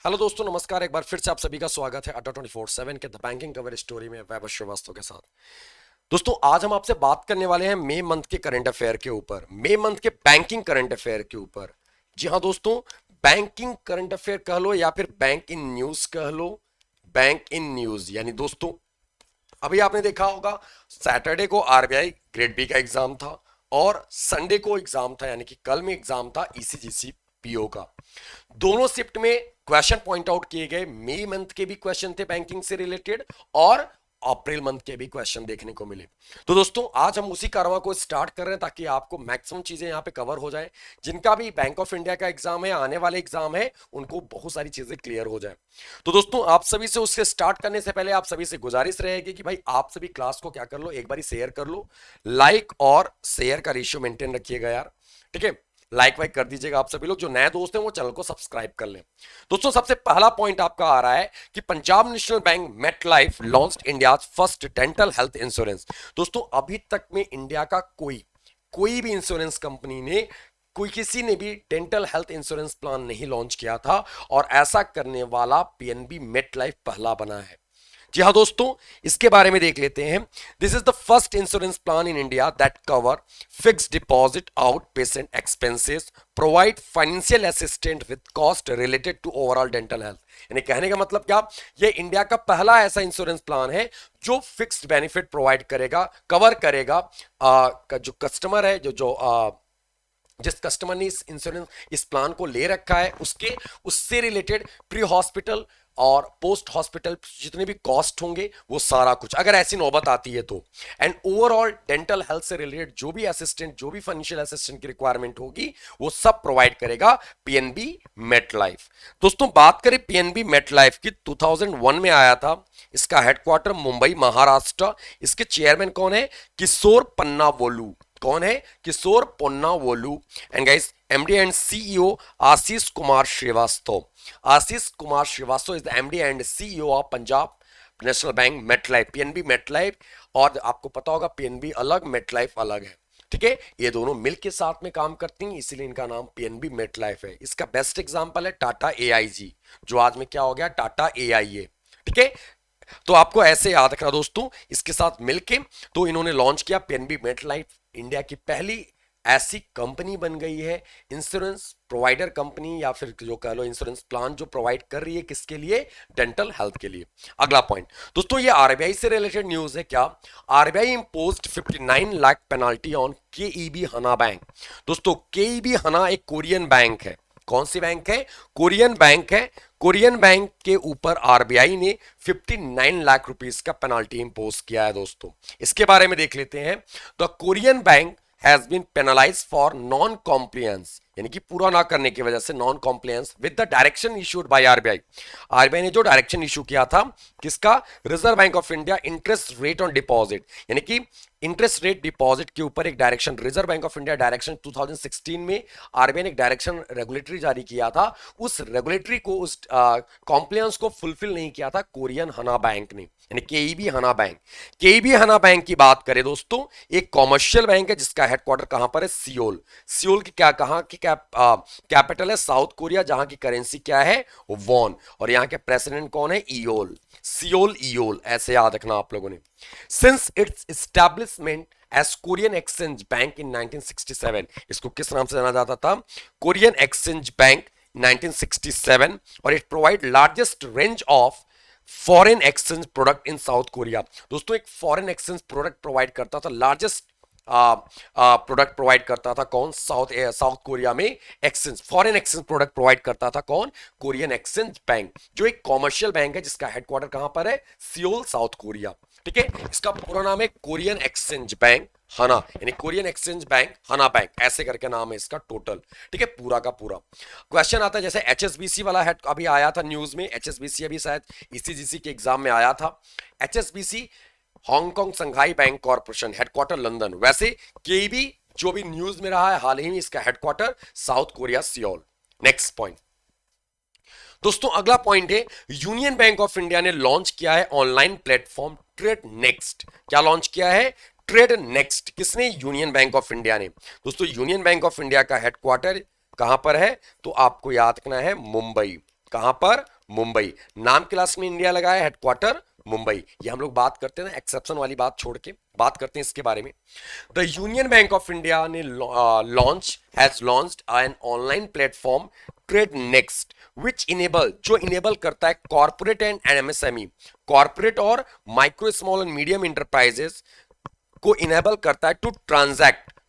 Hello दोस्तों, नमस्कार। एक बार फिर से आप सभी का स्वागत है अड्डा 24/7 के द बैंकिंग कवर स्टोरी में वैभव श्रीवास्तव के साथ। दोस्तों, आज हम आपसे बात करने वाले हैं मई मंथ के करंट अफेयर के ऊपर, मई मंथ के बैंकिंग करंट अफेयर के ऊपर। जी हाँ दोस्तों, बैंकिंग करंट अफेयर कह लो या फिर बैंक इन न्यूज कह लो। बैंक इन न्यूज यानी दोस्तों, अभी आपने देखा होगा सैटरडे को आरबीआई ग्रेड बी का एग्जाम था और संडे को एग्जाम था, यानी कि कल में एग्जाम था ईसीजीसी पीओ का। दोनों शिफ्ट में क्वेश्चन पॉइंट आउट किए गए। मई मंथ के भी क्वेश्चन थे बैंकिंग से रिलेटेड और अप्रैल मंथ के भी क्वेश्चन देखने को मिले। तो दोस्तों, आज हम उसी कारवा को स्टार्ट कर रहे हैं ताकि आपको मैक्सिमम चीजें यहां पे कवर हो जाए। जिनका भी बैंक ऑफ इंडिया का एग्जाम है, आने वाले एग्जाम है, उनको बहुत सारी चीजें क्लियर हो जाए। तो दोस्तों, आप सभी से उससे स्टार्ट करने से पहले आप सभी से गुजारिश रहेगी कि भाई आप सभी क्लास को क्या कर लो, एक बार शेयर कर लो। लाइक और शेयर का रेशियो मेंटेन रखिएगा यार, ठीक है। लाइक वाइक कर दीजिएगा। आप सभी लोग जो नए दोस्त हैं वो चैनल को सब्सक्राइब कर लें। दोस्तों, सबसे पहला पॉइंट आपका आ रहा है कि Punjab national bank met life launched India first dental health insurance. दोस्तों, अभी तक में इंडिया का कोई भी इंश्योरेंस कंपनी ने, कोई किसी ने भी डेंटल हेल्थ इंश्योरेंस प्लान नहीं लॉन्च किया था और ऐसा करने वाला पीएनबी मेट लाइफ पहला बना है। जी हाँ दोस्तों, इसके बारे में देख लेते हैं। This is the first insurance plan in India that cover fixed deposit outpatient expenses, provide financial assistant with cost related to overall dental health. यानी कहने का मतलब क्या, ये इंडिया का पहला ऐसा इंश्योरेंस प्लान है जो फिक्स्ड बेनिफिट प्रोवाइड करेगा, कवर करेगा। जो कस्टमर है, जिस कस्टमर ने इस प्लान को ले रखा है, उससे रिलेटेड प्री हॉस्पिटल और पोस्ट हॉस्पिटल जितने भी कॉस्ट होंगे वो सारा कुछ, अगर ऐसी नौबत आती है तो। एंड ओवरऑल डेंटल हेल्थ से रिलेटेड जो भी असिस्टेंट, जो भी फाइनेंशियल असिस्टेंट की रिक्वायरमेंट होगी, वो सब प्रोवाइड करेगा पीएनबी मेट लाइफ। दोस्तों, बात करें पीएनबी मेट लाइफ की, 2001 में आया था। इसका हेडक्वार्टर मुंबई, महाराष्ट्र। इसके चेयरमैन कौन है? किशोर पन्नावोलू। कौन है? Kishore Ponnavolu. And guys, MD and CEO Ashish Kumar Srivastava. Ashish Kumar Srivastava is the MD and CEO of Punjab national bank met Life, PNB Met Life. और आपको पता होगा पीएनबी अलग, मेट लाइफ अलग है, ठीक है। ये दोनों मिलके साथ में काम करती हैं, इसीलिए इनका नाम पीएनबी मेट लाइफ है। इसका बेस्ट एग्जांपल है टाटा एआईजी, जो आज में क्या हो गया, टाटा एआईए, ठीक है। तो आपको ऐसे याद रखना दोस्तों, इसके साथ मिलके तो इन्होंने लॉन्च किया पीएनबी मेट लाइफ। इंडिया की पहली ऐसी कंपनी बन गई है, इंश्योरेंस प्रोवाइडर कंपनी, या फिर जो कह लो इंश्योरेंस प्लान जो प्रोवाइड कर रही है, किसके लिए? डेंटल हेल्थ के लिए। अगला पॉइंट दोस्तों, ये आरबीआई से रिलेटेड न्यूज है। क्या? RBI imposed 59 lakh penalty on KEB Hana Bank. दोस्तों, केईबी हना एक कोरियन बैंक है। कौन सी बैंक है? कोरियन बैंक है। कोरियन बैंक के ऊपर आरबीआई ने 59 लाख रुपीस का पेनाल्टी इंपोज किया है। दोस्तों, इसके बारे में देख लेते हैं। The Korean bank has been penalise for non compliance, यानी कि पूरा ना करने की वजह से, non compliance with the direction issued by RBI. RBI ने जो डायरेक्शन इशू किया था, किसका? Reserve bank of India interest rate on deposit, यानी कि इंटरेस्ट रेट डिपॉजिट के ऊपर एक direction, reserve bank of India direction 2016 में आरबीआई ने एक डायरेक्शन रेगुलेटरी जारी किया था। उस रेगुलेटरी को, उस कॉम्प्लायंस को फुलफिल नहीं किया था कोरियन हना बैंक ने, यानी केईबी हना बैंक। केईबी हना बैंक की बात करें दोस्तों, एक कॉमर्शियल बैंक है जिसका हेडक्वार्टर कहां पर है? सियोल। सियोल की कहां की कैपिटल है? साउथ कोरिया, जहां की करेंसी क्या है? वॉन। और यहां के प्रेसिडेंट कौन है? ईयोल। सियोल ईयोल, ऐसे याद रखना आप लोगों ने। Since its establishment as Korean exchange bank in 1967, इसको किस नाम से जाना जाता था? Korean exchange bank 1967। और it provide largest range of foreign exchange product in South Korea. दोस्तों, एक फॉरेन एक्सचेंज प्रोडक्ट प्रोवाइड करता था, लार्जेस्ट प्रोडक्ट प्रोवाइड करता था कौन? साउथ कोरिया में exchange, foreign exchange product provide करता था कौन? कोरियन एक्सचेंज बैंक, जो एक कॉमर्शियल बैंक है जिसका हेडक्वार्टर कहां पर है? सियोल, साउथ कोरिया, ठीक है। इसका पूरा नाम है कोरियन एक्सचेंज बैंक हना, यानी कोरियन एक्सचेंज बैंक हना बैंक, ऐसे करके नाम है इसका टोटल, ठीक है, पूरा का पूरा। क्वेश्चन आता है जैसे एचएसबीसी वाला है, अभी आया था न्यूज में, एचएसबीसी अभी शायद ईसीजीसी के एग्जाम में आया था। एचएसबीसी हांगकांग संघाई बैंक कॉर्पोरेशन, हेडक्वार्टर लंदन। वैसे केईबी जो भी न्यूज में रहा है हाल ही में, इसका headquarter south Korea, Seoul. Next point दोस्तों, अगला पॉइंट है, यूनियन बैंक ऑफ इंडिया ने लॉन्च किया है ऑनलाइन प्लेटफॉर्म ट्रेड नेक्स्ट। क्या लॉन्च किया है? Trade next. किसने? यूनियन बैंक ऑफ इंडिया ने। दोस्तों, यूनियन बैंक ऑफ इंडिया का हेडक्वार्टर कहां पर है? तो आपको याद रखना है मुंबई, कहां पर? मुंबई। नाम के लास्ट में इंडिया लगा है, हेडक्वार्टर मुंबई। ये हम लोग बात करते हैं ना, एक्सेप्शन वाली बात छोड़ के बात करते हैं इसके बारे में। The Union Bank of India ने has launched an online platform Trade Next which enable, जो इनेबल करता है कॉर्पोरेट एंड एमएसएमई, कॉर्पोरेट और micro small and medium enterprises को इनेबल करता है टू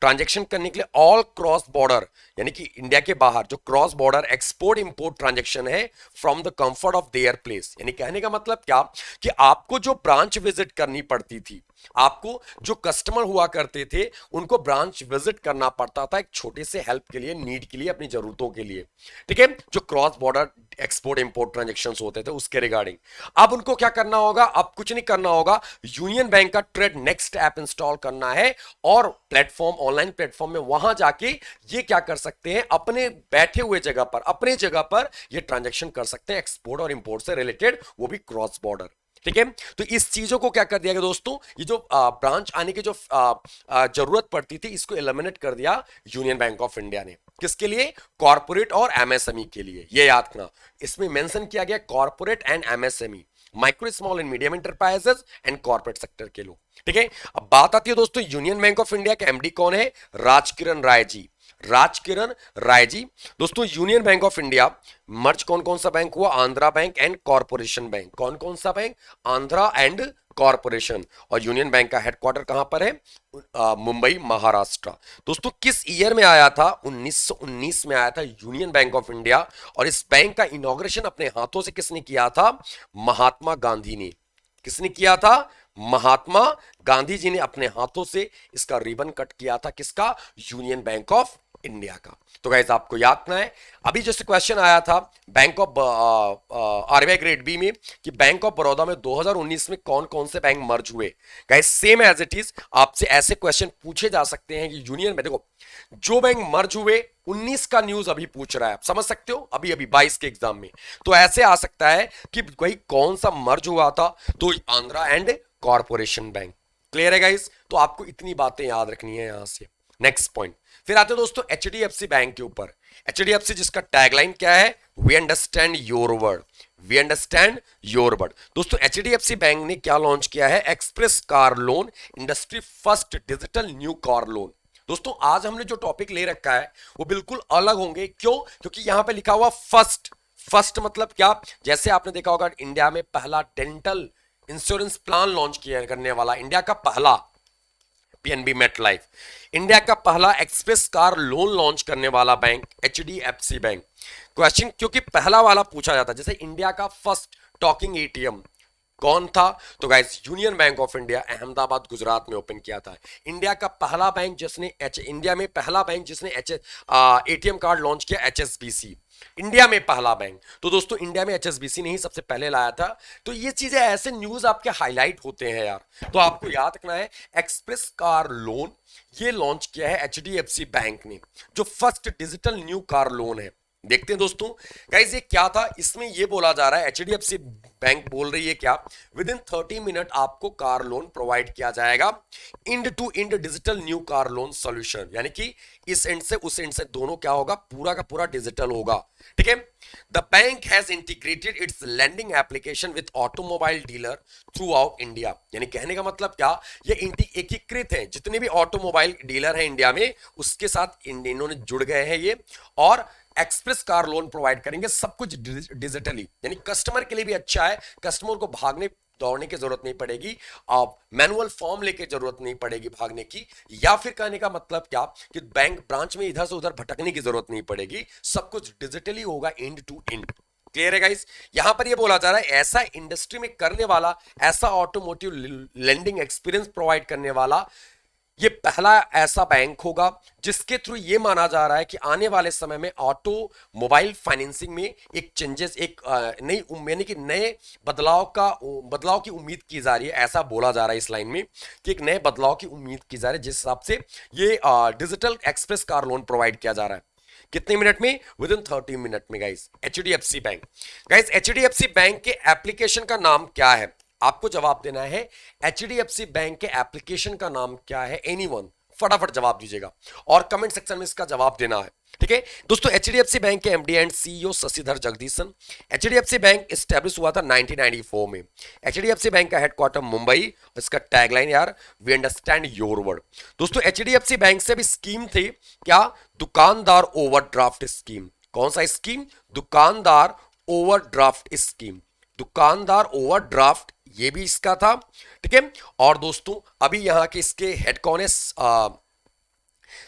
ट्रांजैक्शन करने के लिए ऑल क्रॉस बॉर्डर, यानी कि इंडिया के बाहर जो cross border export import transaction है from the comfort of their place. यानी कहने का मतलब क्या कि आपको जो ब्रांच विजिट करनी पड़ती थी, आपको जो कस्टमर हुआ करते थे उनको ब्रांच विजिट करना पड़ता था एक छोटे से हेल्प के लिए, नीड के लिए, अपनी जरूरतों के लिए, ठीक है, जो cross border export import transactions होते थे उसके रिगार्डिंग। अब उनको क्या करना होगा? अब कुछ नहीं करना होगा, यूनियन बैंक का ट्रेड नेक्स्ट ऐप इंस्टॉल करना है और प्लेटफॉर्म, ऑनलाइन प्लेटफॉर्म में वहां जाके ये क्या कर सकते हैं, अपने बैठे हुए जगह पर, अपने जगह पर ये ट्रांजैक्शन कर सकते हैं एक्सपोर्ट और इंपोर्ट से रिलेटेड, वो भी क्रॉस बॉर्डर, ठीक है। तो इस चीजों को क्या कर दिया गया दोस्तों, ये जो ब्रांच आने की जो जरूरत पड़ती थी इसको एलिमिनेट कर दिया यूनियन बैंक ऑफ इंडिया ने। किसके लिए? कॉर्पोरेट और एमएसएमई के लिए। ये याद रखना, इसमें मेंशन किया गया corporate and MSME, micro small and medium enterprises and corporate sector के लोग, ठीक है। अब बात आती है दोस्तों, यूनियन बैंक ऑफ इंडिया के एमडी कौन है? राजकिरण राय जी। राजकिरण राय जी। दोस्तों यूनियन बैंक ऑफ इंडिया मर्ज कौन कौन सा बैंक हुआ? Andhra bank and corporation bank. कौन कौन सा बैंक? Andhra and corporation. और यूनियन बैंक का हेडक्वार्टर कहां पर है? मुंबई, महाराष्ट्र। दोस्तों किस ईयर में आया था? 1919 में आया था यूनियन बैंक ऑफ इंडिया। और इस बैंक का इनॉग्रेशन अपने हाथों से किसने किया था? महात्मा गांधी ने। किसने किया था? महात्मा गांधी जी ने अपने हाथों से इसका रिबन कट किया था। किसका? यूनियन बैंक ऑफ इंडिया का। तो गाइस आपको याद रखना है, अभी जैसे क्वेश्चन आया था bank of RBI grade B में कि बैंक ऑफ बड़ौदा में 2019 में कौन कौन से बैंक मर्ज हुए। Guys same as it is आपसे ऐसे क्वेश्चन पूछे जा सकते हैं कि यूनियन में देखो जो बैंक मर्ज हुए 19 का न्यूज अभी पूछ रहा है, आप समझ सकते हो, अभी अभी 22 के एग्जाम में। तो ऐसे आ सकता है कि भाई कौन सा मर्ज हुआ था, तो Andhra and corporation bank. Clear है गाइस? तो आपको इतनी बातें याद रखनी है यहां से। नेक्स्ट पॉइंट, फिर आते दोस्तों एचडीएफसी बैंक के ऊपर। एचडीएफसी जिसका टैगलाइन क्या है? We understand your world, we understand your world. दोस्तों एचडीएफसी बैंक ने क्या लॉन्च किया है? Express car loan, industry first digital new car loan. दोस्तों आज हमने जो टॉपिक ले रखा है वो बिल्कुल अलग होंगे। क्यों? क्योंकि यहां पे लिखा हुआ फर्स्ट। फर्स्ट मतलब क्या? जैसे आपने देखा होगा इंडिया में पहला डेंटल इंश्योरेंस प्लान लॉन्च किया करने वाला, इंडिया का पहला पीएनबी मेट लाइफ, इंडिया का पहला एक्सप्रेस कार लोन लॉन्च करने वाला बैंक एचडीएफसी बैंक। क्वेश्चन क्योंकि पहला वाला पूछा जाता है, जैसे इंडिया का फर्स्ट टॉकिंग एटीएम कौन था? तो guys union Bank of India Ahmedabad Gujarat में ओपन किया था। इंडिया का पहला बैंक जिसने इंडिया में पहला बैंक जिसने एटीएम कार्ड लॉन्च किया एचएसबीसी, इंडिया में पहला बैंक। तो दोस्तों इंडिया में एचएसबीसी ने ही सबसे पहले लाया था। तो ये चीजें ऐसे न्यूज आपके हाईलाइट होते हैं यार, तो आपको याद रखना है एक्सप्रेस कार लोन ये लॉन्च किया है एचडीएफसी बैंक ने, जो first digital new car loan है। देखते हैं दोस्तों गाइस ये क्या था। इसमें ये बोला जा रहा है एचडीएफसी बैंक बोल रही है क्या, विद इन 30 मिनट आपको कार लोन प्रोवाइड किया जाएगा, end to end digital new car loan solution, यानी कि इस एंड से उस एंड से दोनों क्या होगा, पूरा का पूरा डिजिटल होगा, ठीक है। The bank has integrated it's lending application with automobile dealer through out India, यानी कहने का मतलब क्या, ये एकीकृत है, जितने भी ऑटोमोबाइल डीलर है इंडिया में उसके साथ इन्होंने जुड़ गए हैं ये, और एक्सप्रेस कार लोन प्रोवाइड करेंगे, सब कुछ डिजिटली, यानी कस्टमर के लिए भी अच्छा है, कस्टमर को भागने दौड़ने की जरूरत नहीं पड़ेगी, आप मैनुअल फॉर्म लेके जरूरत नहीं पड़ेगी भागने की, या फिर कहने का मतलब क्या कि बैंक ब्रांच में इधर से उधर भटकने की जरूरत नहीं पड़ेगी, सब कुछ डिजिटली होगा एंड टू एंड। क्लियर है गाइस? यहां पर ये बोला जा रहा है ऐसा इंडस्ट्री में करने वाला, ऐसा ऑटोमोटिव लेंडिंग एक्सपीरियंस प्रोवाइड करने वाला ये पहला ऐसा बैंक होगा जिसके थ्रू ये माना जा रहा है कि आने वाले समय में ऑटो मोबाइल फाइनेंसिंग में एक चेंजेस, एक नई यानी कि नए बदलाव की उम्मीद की जा रही है। ऐसा बोला जा रहा है इस लाइन में कि एक नए बदलाव की उम्मीद की जा रही है, जिस हिसाब से ये digital express car loan provide किया जा रहा है। कितने मिनट में? विद इन 30 मिनट में guys. HDFC bank, guys HDFC bank के एप्लीकेशन का नाम क्या है? आपको जवाब देना है एचडीएफसी बैंक के एप्लीकेशन का नाम क्या है? एनीवन फटाफट जवाब दीजिएगा और कमेंट सेक्शन में इसका जवाब देना है। ठीक है दोस्तों, एचडीएफसी बैंक के MD and CEO Shashidhar Jagdishan. HDFC bank establish हुआ था 1994 में। एचडीएफसी बैंक का हेडक्वार्टर मुंबई, इसका टैगलाइन यार, वी अंडरस्टैंड योर वर्ड। दोस्तों एचडीएफसी बैंक से भी स्कीम थी क्या, दुकानदार ओवरड्राफ्ट स्कीम। कौन सा स्कीम, दुकानदार ओवरड्राफ्ट स्कीम, दुकानदार ओवरड्राफ्ट, ये भी इसका था। ठीक है, और दोस्तों अभी यहां के इसके हेड कौन है,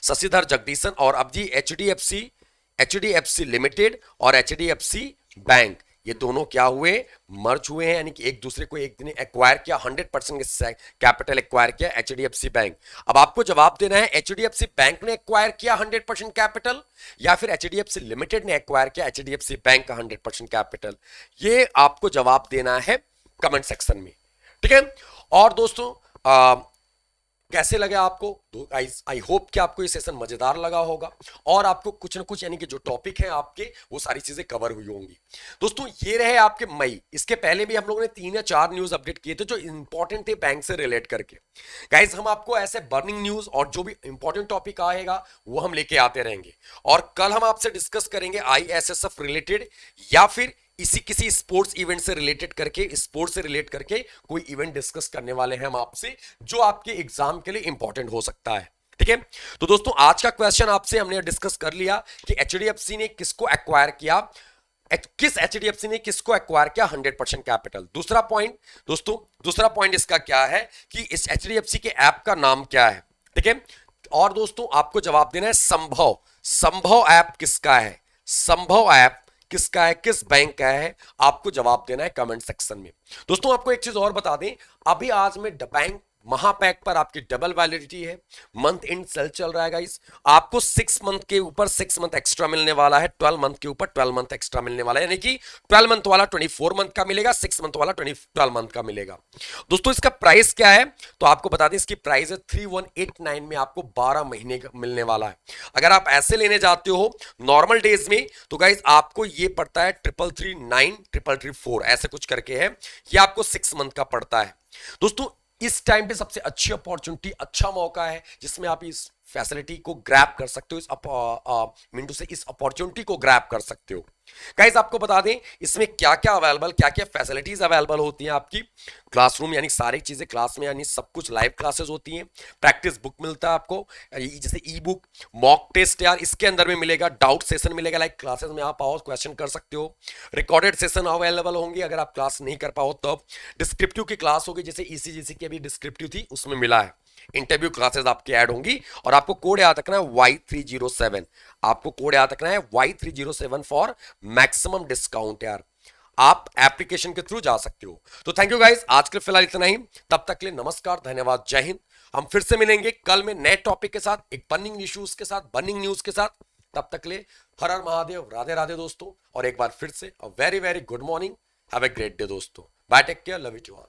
शशिधर जगदीशन। और अब जी एचडीएफसी लिमिटेड और एचडीएफसी बैंक, ये दोनों क्या हुए, मर्ज हुए हैं, यानी कि एक दूसरे को एक दिन एक्वायर किया, 100% कैपिटल एक्वायर किया एचडीएफसी बैंक। अब आपको जवाब देना है, एचडीएफसी बैंक ने एक्वायर किया 100% कैपिटल, या फिर एचडीएफसी लिमिटेड ने एक्वायर किया एचडीएफसी बैंक का 100% कैपिटल। ये आपको जवाब देना है कमेंट सेक्शन में। ठीक है, और दोस्तों कैसे लगे आपको, आई होप कि आपको ये सेशन मजेदार लगा होगा और आपको कुछ ना कुछ यानी कि जो टॉपिक है आपके वो सारी चीजें कवर हुई होंगी। दोस्तों ये रहे आपके मई, इसके पहले भी हम लोगों ने 3 या 4 न्यूज अपडेट किए थे जो इंपॉर्टेंट थे बैंक से रिलेट करके। गाइज हम आपको ऐसे बर्निंग न्यूज और जो भी इंपॉर्टेंट टॉपिक आएगा वो हम लेके आते रहेंगे, और कल हम आपसे डिस्कस करेंगे आईएसएसएफ रिलेटेड या फिर इसी किसी स्पोर्ट्स इवेंट से रिलेटेड करके, स्पोर्ट्स से रिलेट करके कोई इवेंट डिस्कस करने वाले हैं हम आपसे जो आपके एग्जाम के लिए इंपॉर्टेंट हो सकता है। ठीक है, तो दोस्तों आज का क्वेश्चन आपसे हमने डिस्कस कर लिया कि एचडीएफसी ने किसको एक्वायर किया, किस एचडीएफसी ने किसको एक्वायर किया 100% कैपिटल। दूसरा पॉइंट दोस्तों, दूसरा पॉइंट इसका क्या है कि इस एचडीएफसी के ऐप का नाम क्या है। ठीक है, और दोस्तों आपको जवाब देना है संभव, संभव ऐप किसका है, संभव ऐप किसका है, किस बैंक का है, आपको जवाब देना है कमेंट सेक्शन में। दोस्तों आपको एक चीज और बता दें, अभी आज में बैंक महापैक पर आपकी डबल वैलिडिटी है, मंथ एंड सेल चल रहा है गाइस। आपको 6 मंथ के ऊपर 6 मंथ एक्स्ट्रा मिलने वाला है, 12 मंथ के ऊपर 12 मंथ एक्स्ट्रा मिलने वाला है, यानी कि 12 मंथ वाला 24 मंथ का मिलेगा, 6 मंथ वाला 12 मंथ का मिलेगा। दोस्तों इसका प्राइस क्या है, तो आपको बता दें इसकी प्राइस है 3189 में आपको 12 महीने का मिलने वाला है। अगर आप ऐसे लेने जाते हो नॉर्मल डेज में तो गाइस आपको ये पड़ता है 3339 3334 ऐसे कुछ करके है, ये आपको 6 मंथ का पड़ता है। दोस्तों इस टाइम पे सबसे अच्छी अपॉर्चुनिटी, अच्छा मौका है जिसमें आप इस फैसिलिटी को ग्रैब कर सकते हो, इस विंडो से इस अपॉर्चुनिटी को ग्रैब कर सकते हो। गाइस आपको बता दें इसमें क्या क्या अवेलेबल, क्या क्या फैसिलिटीज अवेलेबल होती हैं आपकी। क्लासरूम यानी सारी चीजें क्लास में, यानी सब कुछ लाइव क्लासेस होती हैं, प्रैक्टिस बुक मिलता है आपको, जैसे ई बुक, मॉक टेस्ट यार इसके अंदर में मिलेगा, डाउट सेशन मिलेगा, लाइक क्लासेस में आप आओ क्वेश्चन कर सकते हो, रिकॉर्डेड सेशन अवेलेबल होंगे अगर आप क्लास नहीं कर पाओ तब, डिस्क्रिप्टिव की क्लास होगी जैसे ईसीजीसी की अभी डिस्क्रिप्टिव थी उसमें मिला है, इंटरव्यू क्लासेस आपकी ऐड होंगी, और आपको कोड याद रखना है Y307, आपको कोड याद रखना है Y307 फॉर मैक्सिमम डिस्काउंट यार, आप एप्लीकेशन के थ्रू जा सकते हो। तो थैंक यू गाइस, आज के फिलहाल इतना ही, तब तक के लिए नमस्कार, धन्यवाद, जय हिंद। हम फिर से मिलेंगे कल में नए टॉपिक के साथ, एक बर्निंग इश्यूज के साथ, बर्निंग न्यूज के साथ। तब तक के लिए हर हर महादेव, राधे राधे दोस्तों, और एक बार फिर से a very very good morning, have a great day दोस्तों, bye, take care, love you all.